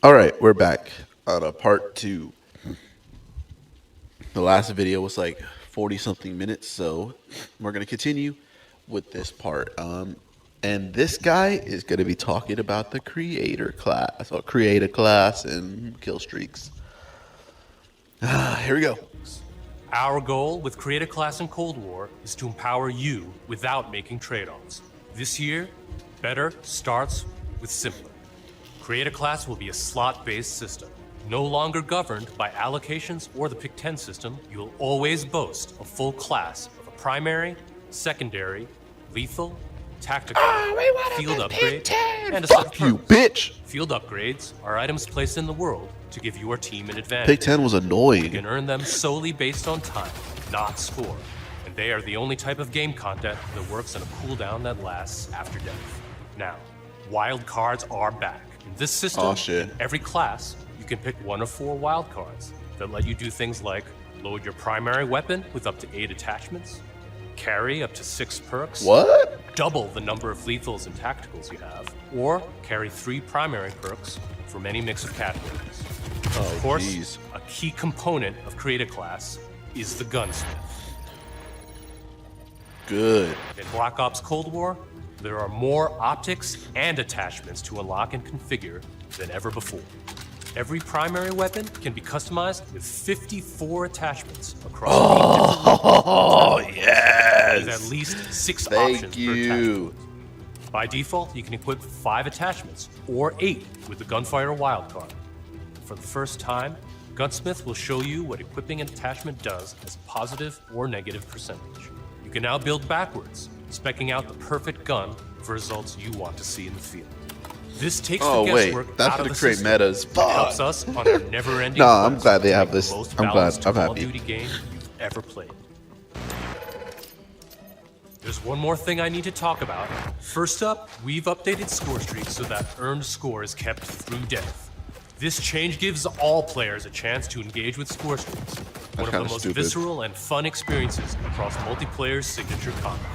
All right, we're back on a part 2. The last video was like 40 something minutes, so we're going to continue with this part. And this guy is going to be talking about the creator class, or create a class and kill streaks. Here we go. Our goal with Create a Class in Cold War is to empower you without making trade-offs. This year, better starts with simpler. Create a Class will be a slot-based system. No longer governed by allocations or the Pick 10 system, you will always boast a full class of a primary, secondary, lethal, tactical, field upgrade, and a Fuck you, bitch! Field upgrades are items placed in the world to give your team an advantage. Pick 10 was annoying. You can earn them solely based on time, not score. And they are the only type of game content that works on a cooldown that lasts after death. Now, wild cards are back. In this system, in every class, you can pick one of 4 wild cards that let you do things like load your primary weapon with up to 8 attachments, carry up to 6 perks, double the number of lethals and tacticals you have, or carry 3 primary perks from any mix of categories. Of course, a key component of Create a Class is the Gunsmith. Good. In Black Ops Cold War, there are more optics and attachments to unlock and configure than ever before. Every primary weapon can be customized with 54 attachments across 8 different yes! with at least 6 options per attachment. By default, you can equip 5 attachments, or 8 with the Gunfighter wildcard. For the first time, Gunsmith will show you what equipping an attachment does as a positive or negative percentage. You can now build backwards, speccing out the perfect gun for results you want to see in the field. This takes the guesswork out of the system. Metas. It helps us on our never-ending I'm glad they have this. I'm glad. I'm Call of happy. Duty game you've ever played. There's one more thing I need to talk about. First up, we've updated Scorestreaks so that earned score is kept through death. This change gives all players a chance to engage with Scorestreaks, one of the most visceral and fun experiences across multiplayer's signature combat.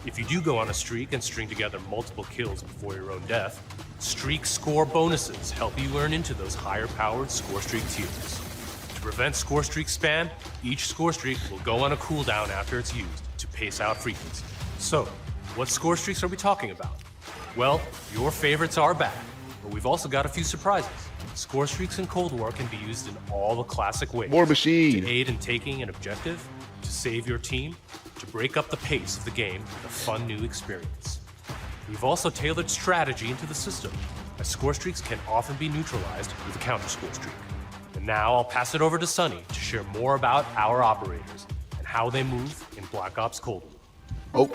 If you do go on a streak and string together multiple kills before your own death, streak score bonuses help you earn into those higher-powered Scorestreak tiers. To prevent Scorestreak spam, each Scorestreak will go on a cooldown after it's used to pace out frequency. So, what Scorestreaks are we talking about? Well, your favorites are back, but we've also got a few surprises. Scorestreaks in Cold War can be used in all the classic ways. War Machine! To aid in taking an objective, to save your team, to break up the pace of the game with a fun new experience. We've also tailored strategy into the system, as Scorestreaks can often be neutralized with a counter Scorestreak. And now I'll pass it over to Sunny to share more about our operators and how they move in Black Ops Cold War.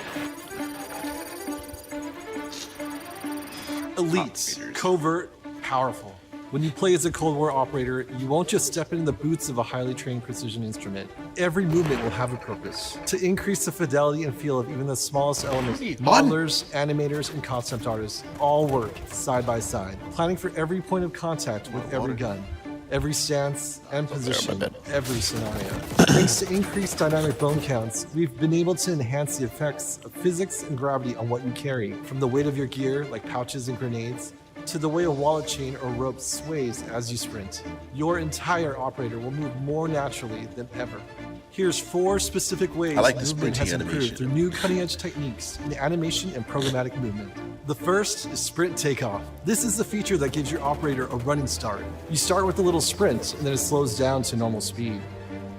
Elites, covert, powerful. When you play as a Cold War operator, you won't just step into the boots of a highly trained precision instrument. Every movement will have a purpose. To increase the fidelity and feel of even the smallest elements, modelers, animators, and concept artists all work side by side, planning for every point of contact with every gun, every stance and position, every scenario. Thanks to increased dynamic bone counts, we've been able to enhance the effects of physics and gravity on what you carry, from the weight of your gear, like pouches and grenades, to the way a wallet chain or rope sways as you sprint. Your entire operator will move more naturally than ever. Here's 4 specific ways movement has improved through new cutting-edge techniques in animation and programmatic movement. The first is sprint takeoff. This is the feature that gives your operator a running start. You start with a little sprint, and then it slows down to normal speed.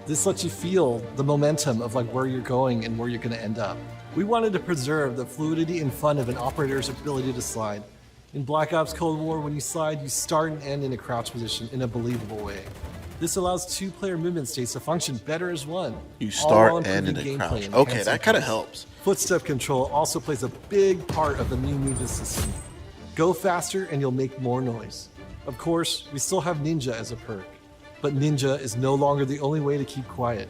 This lets you feel the momentum of where you're going and where you're going to end up. We wanted to preserve the fluidity and fun of an operator's ability to slide. In Black Ops Cold War, when you slide, you start and end in a crouch position in a believable way. This allows 2-player movement states to function better as one. You start and in a crouch. Okay, that kind of helps. Footstep control also plays a big part of the new movement system. Go faster and you'll make more noise. Of course, we still have Ninja as a perk, but Ninja is no longer the only way to keep quiet.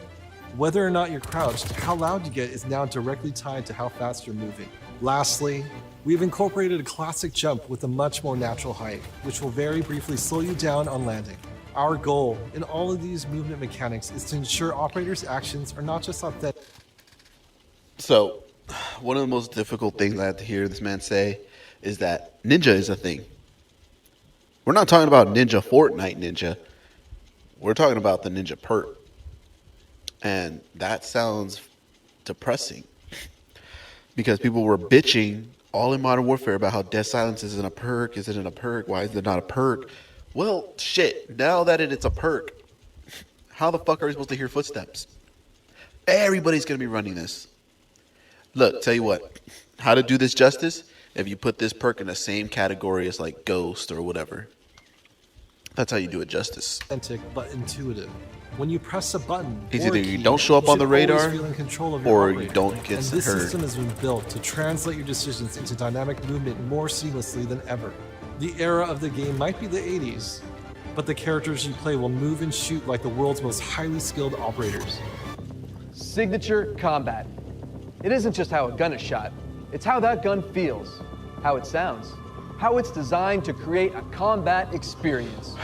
Whether or not you're crouched, how loud you get is now directly tied to how fast you're moving. Lastly, we've incorporated a classic jump with a much more natural height, which will very briefly slow you down on landing. Our goal in all of these movement mechanics is to ensure operators' actions are not just authentic. So, one of the most difficult things I have to hear this man say is that Ninja is a thing. We're not talking about Ninja Fortnite Ninja. We're talking about the Ninja perk. And that sounds depressing. Because people were bitching all in Modern Warfare about how Death Silence isn't a perk, isn't a perk, why is it not a perk? Well, shit, now that it's a perk, how the fuck are we supposed to hear footsteps? Everybody's going to be running this. Look, tell you what, how to do this justice, if you put this perk in the same category as like Ghost or whatever. That's how you do it justice. Authentic but intuitive. When you press a button, It's or either a you key, don't show up on the should always radar, feel in control of your or you operator. don't get And this heard. system has been built to translate your decisions into dynamic movement more seamlessly than ever. The era of the game might be the 80s, but the characters you play will move and shoot like the world's most highly skilled operators. Signature combat. It isn't just how a gun is shot, it's how that gun feels, how it sounds, how it's designed to create a combat experience.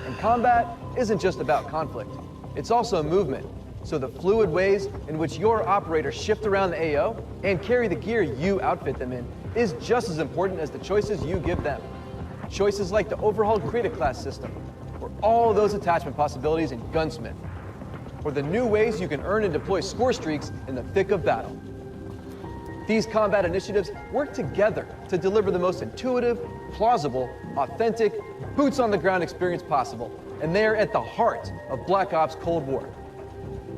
And combat isn't just about conflict, it's also movement. So the fluid ways in which your operators shift around the AO and carry the gear you outfit them in is just as important as the choices you give them. Choices like the overhauled Create a Class system, or all those attachment possibilities in Gunsmith, or the new ways you can earn and deploy score streaks in the thick of battle. These combat initiatives work together to deliver the most intuitive, plausible, authentic, boots-on-the-ground experience possible, and they're at the heart of Black Ops Cold War.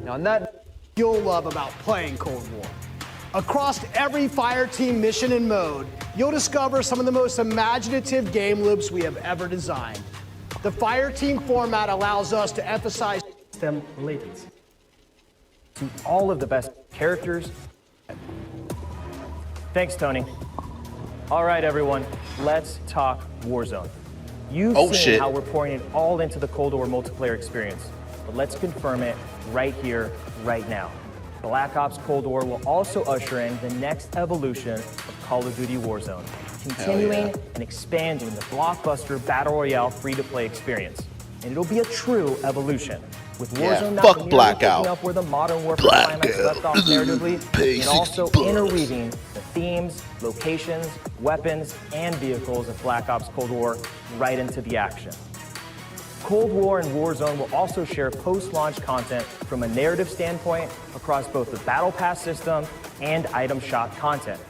Now, on that you'll love about playing Cold War. Across every fire team mission and mode, you'll discover some of the most imaginative game loops we have ever designed. The fire team format allows us to emphasize system latency to all of the best characters. Thanks, Tony. All right, everyone, let's talk Warzone. You've seen how we're pouring it all into the Cold War multiplayer experience, but let's confirm it right here, right now. Black Ops Cold War will also usher in the next evolution of Call of Duty Warzone, continuing and expanding the blockbuster Battle Royale free-to-play experience. And it'll be a true evolution, with Warzone not merely picking up where the Modern Warfare climax left off narratively, and also interweaving the themes, locations, weapons, and vehicles of Black Ops Cold War right into the action. Cold War and Warzone will also share post-launch content from a narrative standpoint across both the Battle Pass system and item shop content.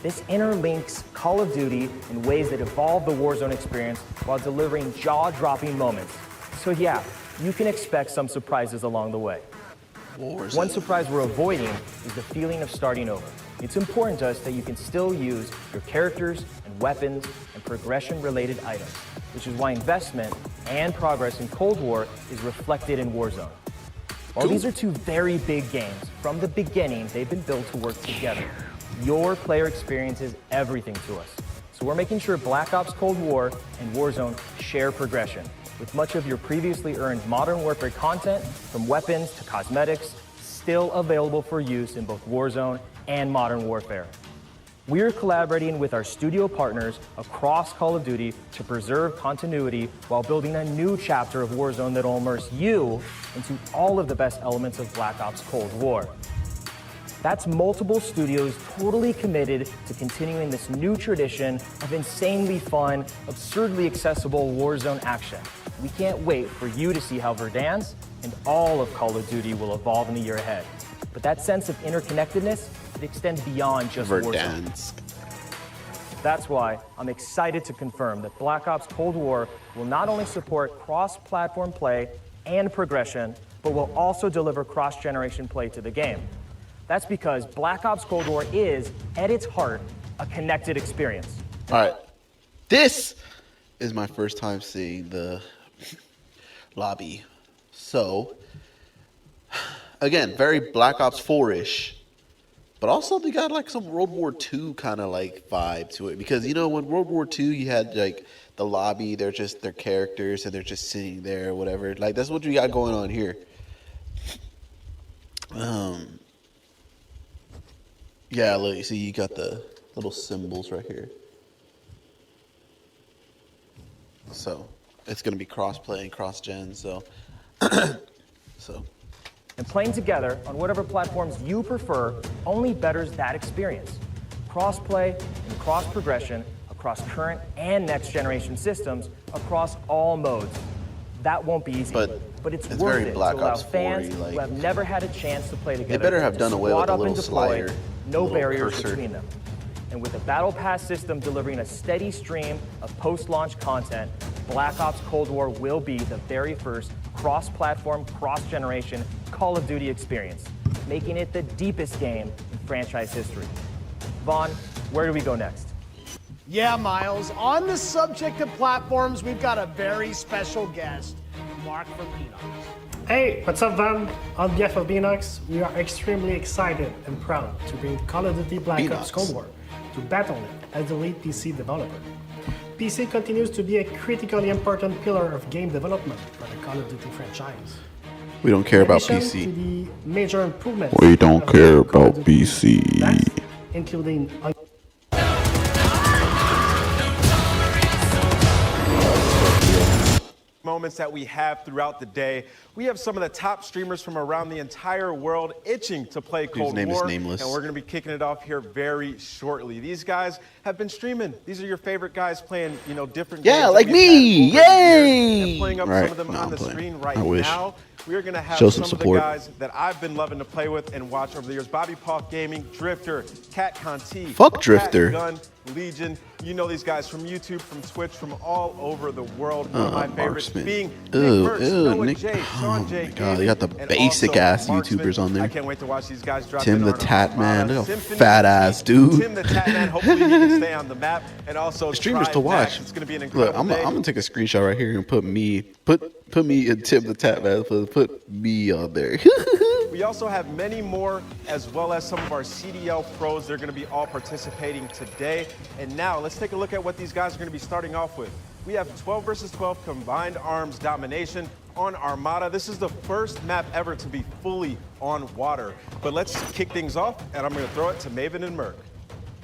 This interlinks Call of Duty in ways that evolve the Warzone experience while delivering jaw-dropping moments. So yeah, you can expect some surprises along the way. One surprise we're avoiding is the feeling of starting over. It's important to us that you can still use your characters and weapons and progression-related items, which is why investment and progress in Cold War is reflected in Warzone. While these are two very big games, from the beginning, they've been built to work together. Your player experience is everything to us. So we're making sure Black Ops Cold War and Warzone share progression, with much of your previously earned Modern Warfare content, from weapons to cosmetics, still available for use in both Warzone and Modern Warfare. We're collaborating with our studio partners across Call of Duty to preserve continuity while building a new chapter of Warzone that'll immerse you into all of the best elements of Black Ops Cold War. That's multiple studios totally committed to continuing this new tradition of insanely fun, absurdly accessible Warzone action. We can't wait for you to see how Verdansk and all of Call of Duty will evolve in the year ahead. But that sense of interconnectedness, it extends beyond just Warzone. That's why I'm excited to confirm that Black Ops Cold War will not only support cross-platform play and progression, but will also deliver cross-generation play to the game. That's because Black Ops Cold War is, at its heart, a connected experience. All right. This is my first time seeing the lobby. So, again, very Black Ops 4-ish. But also they got like some World War II kind of like vibe to it. Because, you know, when World War II, you had like the lobby, they're just their characters and they're just sitting there or whatever. Like, that's what you got going on here. Yeah, look, you see, you got the little symbols right here. So, it's going to be cross-play and cross-gen, so. And playing together on whatever platforms you prefer only betters that experience. Cross-play and cross-progression across current and next generation systems across all modes. That won't be easy, but it's worth very it to Black allow Ops 4-y, fans like- who have never had a chance to play together. They better have to done away with squad the up and little deploy, slider, no little barriers cursor. between them. And with the Battle Pass system delivering a steady stream of post-launch content, Black Ops Cold War will be the very first cross-platform, cross-generation Call of Duty experience, making it the deepest game in franchise history. Vaughn, where do we go next? Yeah, Miles. On the subject of platforms, we've got a very special guest, Mark from Enox. Hey, what's up, Van? On behalf of Enox, we are extremely excited and proud to bring Call of Duty Black Ops Cold War to Battle.net as the lead PC developer. PC continues to be a critically important pillar of game development for the Call of Duty franchise. We don't care In about addition PC. to the major improvements We don't of the care Call of about Duty PC. stacks, including moments that we have throughout the day. We have some of the top streamers from around the entire world itching to play Cold name is War, nameless. and we're going to be kicking it off here very shortly. These guys have been streaming. These are your favorite guys playing, different games. Yeah, that like we've me. had over the years, Yay! and playing up Right. some of them No, on I'm the playing. screen right I wish. now. We are going to have Show some some of the support. guys that I've been loving to play with and watch over the years. Bobby Paul Gaming, Drifter, Cat Conti, Fuck Cat Drifter. Gun, Legion. You know these guys from YouTube, from Twitch, from all over the world. One of my favorites Marksman. being Ooh, Nick Mertz, ooh, Noah Nick- J, oh Sean my J. God, they got the and basic also ass Marksman. YouTubers on there. I can't wait to watch these guys drop Tim in the on Tat Man. Armada, Look how Symphony fat of ass Heat. dude. Tim the Tat Man. Hopefully he can stay on the map and also Streamers try to back. watch. It's going to be an Look, incredible I'm day. gonna take a screenshot right here and put me and Tim the Tap Man. Put me on there. We also have many more, as well as some of our CDL pros. They're going to be all participating today. And now let's take a look at what these guys are going to be starting off with. We have 12 versus 12 combined arms domination on Armada. This is the first map ever to be fully on water. But let's kick things off, and I'm going to throw it to Maven and Merc.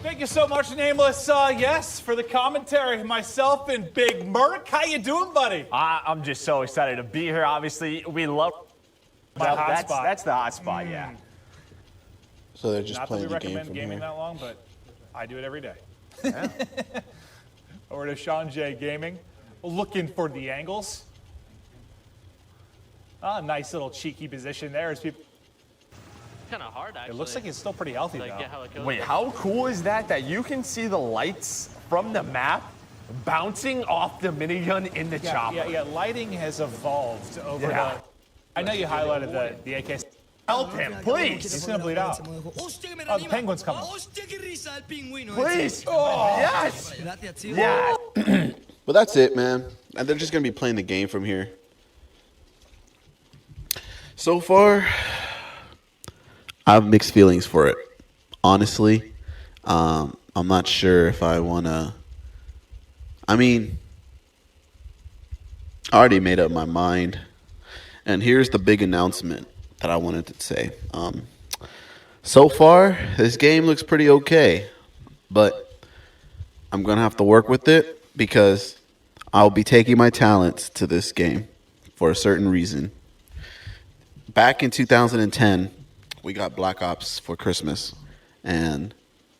Thank you so much, Nameless. Yes, for the commentary. Myself and Big Merc. How you doing, buddy? I'm just so excited to be here. Obviously, we love My hot spot. That's the hot spot, yeah. So they're just Not that playing we the game recommend from gaming here. that long, but I do it every day. Over to Sean J Gaming, looking for the angles. Nice little cheeky position there as people. Kind of hard, actually. It looks like he's still pretty healthy, Like, though. get how it goes. Wait, how cool is that you can see the lights from the map bouncing off the minigun in the chopper? Yeah, lighting has evolved over Yeah. I know you highlighted the AK. Help him, please. He's gonna bleed out. Oh, the penguin's coming. Please. Oh, yes. Yeah. But that's it, man. And they're just gonna be playing the game from here. So far, I have mixed feelings for it. Honestly, I'm not sure if I wanna. I mean, I already made up my mind, and here's the big announcement that I wanted to say. So far, this game looks pretty okay, but I'm gonna have to work with it because I'll be taking my talents to this game for a certain reason. Back in 2010, we got Black Ops for Christmas, and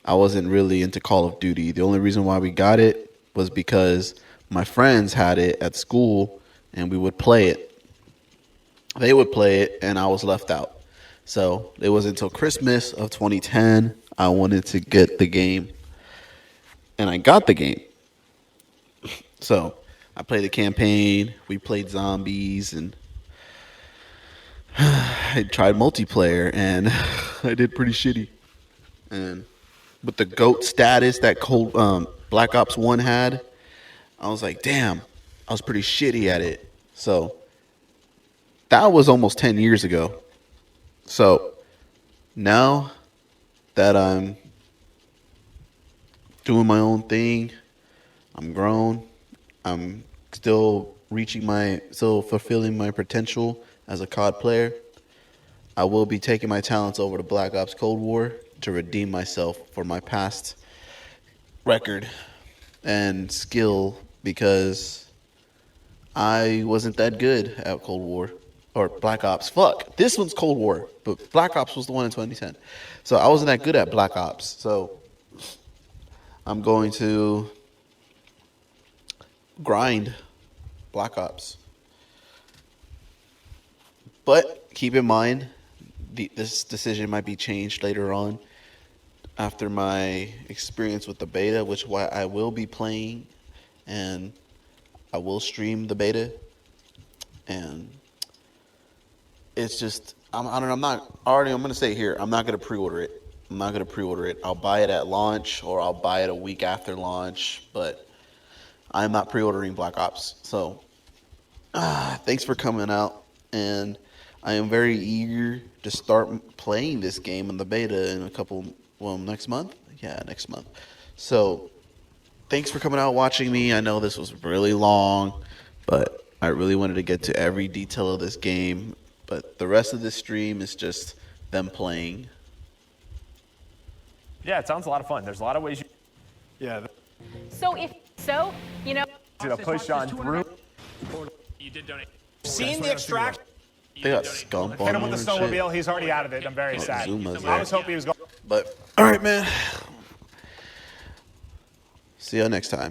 I wasn't really into Call of Duty. The only reason why we got it was because my friends had it at school, and we would play it. They would play it, and I was left out. So it was until Christmas of 2010 I wanted to get the game, and I got the game. So I played the campaign, we played zombies, and I tried multiplayer, and I did pretty shitty. And with the GOAT status that Black Ops 1 had, I was like, damn, I was pretty shitty at it. So that was almost 10 years ago. So now that I'm doing my own thing, I'm grown, I'm still fulfilling my potential as a COD player, I will be taking my talents over to Black Ops Cold War to redeem myself for my past record and skill, because I wasn't that good at Cold War or Black Ops. Fuck, this one's Cold War, but Black Ops was the one in 2010. So I wasn't that good at Black Ops. So I'm going to grind Black Ops. But keep in mind, this decision might be changed later on after my experience with the beta, which I will be playing, and I will stream the beta. And it's just, I'm going to say here, I'm not going to pre-order it. I'm not going to pre-order it. I'll buy it at launch, or I'll buy it a week after launch, but I'm not pre-ordering Black Ops. So, thanks for coming out, and I am very eager to start playing this game in the beta in next month? Yeah, next month. So, thanks for coming out watching me. I know this was really long, but I really wanted to get to every detail of this game. But the rest of this stream is just them playing. Yeah, it sounds a lot of fun. There's a lot of ways you... Yeah. Did a push on through. You did donate. Seen the extraction. They got Scump on Hit him them with the and shit. snowmobile. He's already out of it. I'm very sad. Zuma's I there. was hoping he was going. But, all right, man. See y'all next time.